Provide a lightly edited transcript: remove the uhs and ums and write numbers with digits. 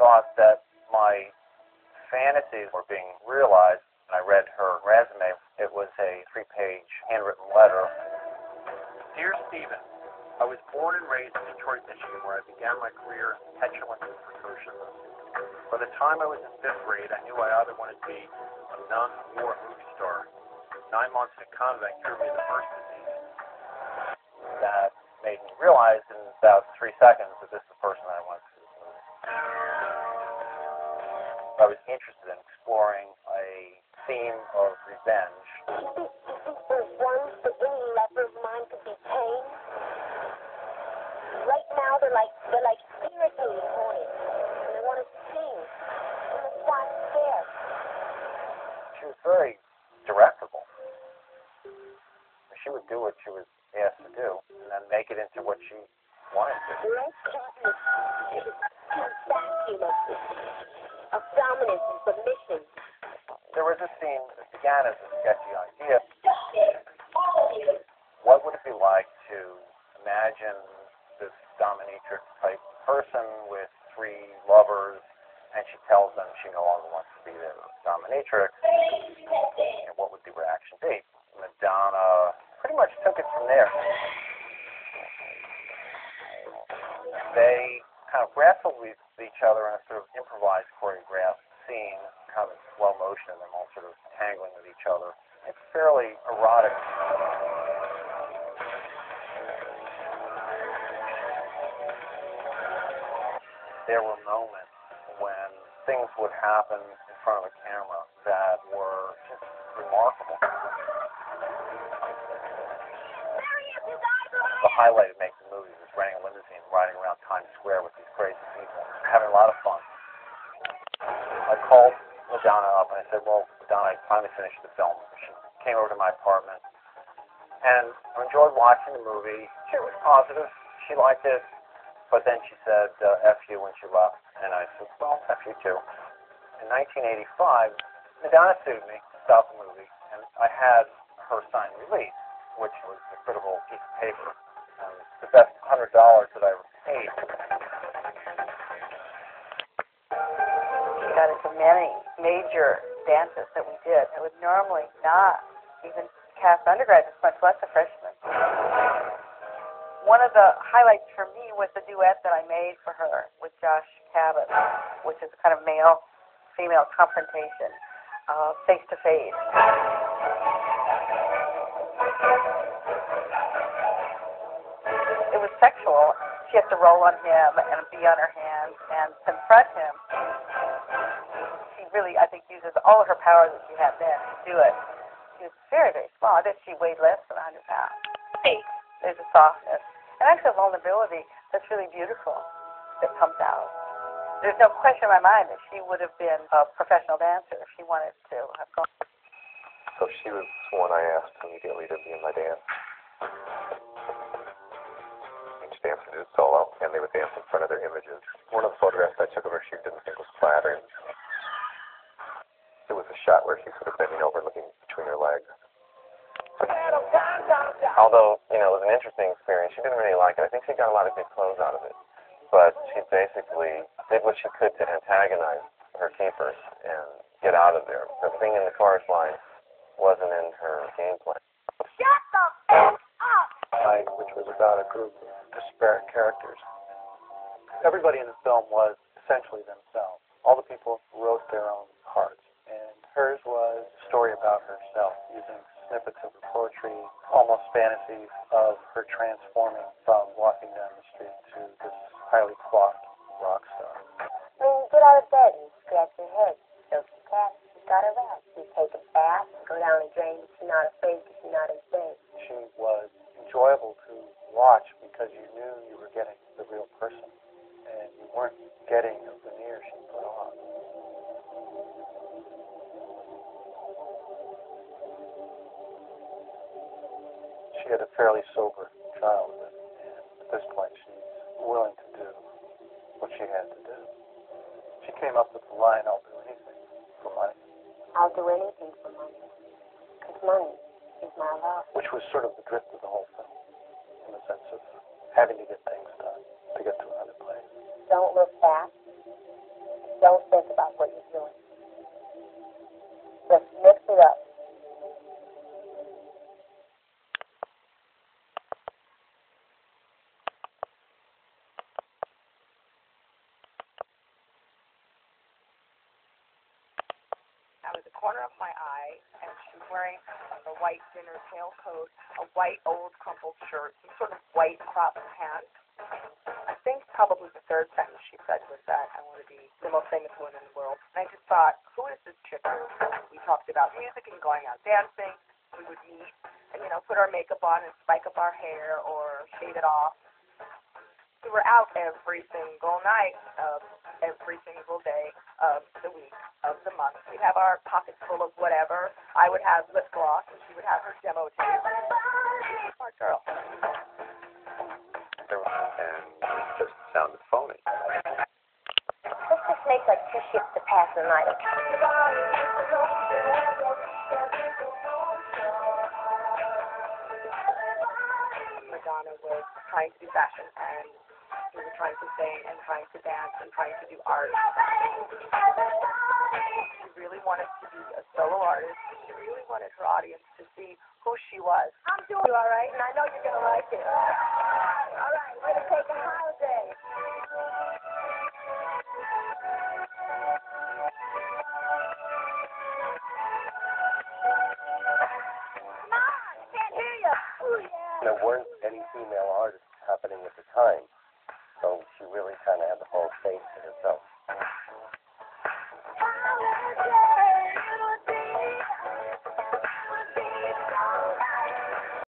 thought that my fantasies were being realized, and I read her resume. It was a 3-page handwritten letter. Dear Stephen, I was born and raised in Detroit, Michigan, where I began my career in petulance and precociousness. By the time I was in 5th grade, I knew I either wanted to be a nun or a movie star. 9 months in a convent cured me of the first disease. That made me realize in about 3 seconds that this is the person I wanted to do. I was interested in exploring a theme of revenge. For once that any lover of mine could be tamed. Right now they're like irritated hornets, and they want to sting. And that's why I'm scared. She was very directable. She would do what she was asked to do, and then make it into what she wanted to. Less Katniss is too vacuous of dominance and submission. There was a scene that began as a sketchy idea. What would it be like to imagine this dominatrix type person with 3 lovers, and she tells them she no longer wants to be their dominatrix? And what would the reaction be? Madonna pretty much took it from there. They kind of wrestled with each other in a sort of improvised, choreographed scene, kind of in slow motion, and them all sort of tangling with each other. It's fairly erotic. There were moments when things would happen in front of a camera that were just remarkable. The highlight of making the movie was renting a limousine, riding around Times Square with these crazy people, having a lot of fun. I called Madonna up and I said, well, Madonna, I finally finished the film. She came over to my apartment, and I enjoyed watching the movie. She was positive. She liked it. But then she said, F you, when she left. And I said, well, F you too. In 1985, Madonna sued me to stop the movie, and I had her sign release, which was a critical piece of paper. The best $100 that I ever paid. She got into many major dances that we did. I would normally not even cast undergraduates, much less a freshman. One of the highlights for me was the duet that I made for her with Josh Cabot, which is a kind of male-female confrontation, face-to-face. It was sexual. She has to roll on him and be on her hands and confront him. She really, I think, uses all of her power that she had then to do it. She was very, very small. I bet she weighed less than 100 pounds. There's a softness and actually a vulnerability that's really beautiful that comes out. There's no question in my mind that she would have been a professional dancer if she wanted to have gone. So she was one I asked immediately to be in my dance. Each dancer did solo, and they would dance in front of their images. One of the photographs I took of her she didn't think was flattering. It was a shot where she's sort of bending over, looking between her legs. Although, it was an interesting experience, she didn't really like it. I think she got a lot of good clothes out of it. But she basically did what she could to antagonize her keepers and get out of there. The thing in the chorus line wasn't in her game plan. Shut the f*** up! Which was about a group of disparate characters. Everybody in the film was essentially themselves. All the people wrote their own parts. And hers was a story about herself, using snippets of her poetry, almost fantasies of her transforming from walking down the street to this highly coiffed rock star. Get out of bed and scratch your head. So she cat, she's got her back. You take a bath, go down the drain, but she's not afraid because she's not insane. She was enjoyable to watch because you knew you were getting the real person, and you weren't getting a veneer she put on. She had a fairly sober childhood, and at this point she's willing to do what she had to do. She came up with the line, I'll do anything for money. I'll do anything for money, because money is my love. Which was sort of the drift of the whole film, in the sense of having to get things done to get to another place. Don't look back. Don't think about what you're doing. Just mix it up. Out of the corner of my eye, and she's wearing a white dinner tailcoat, a white old crumpled shirt, some sort of white cropped pants. I think probably the third sentence she said was that I want to be the most famous woman in the world. And I just thought, who is this chick? We talked about music and going out dancing. We would meet and, put our makeup on and spike up our hair or shave it off. We were out every single night of every single day of the week, of the month. We'd have our pockets full of whatever. I would have lip gloss, and she would have her demo tape. Smart girl. And it just sounded phony. Let's just make like 2 shifts to pass the night. Madonna was trying to do fashion, and we were trying to sing and trying to dance and trying to do art. She really wanted to be a solo artist. She really wanted her audience to see who she was. I'm doing all right, and I know you're going to like it. All right, we're going to take a holiday. Come on, I can't hear you. Ooh, yeah. There weren't any female artists happening at the time, so she really kind of had the whole stage to herself.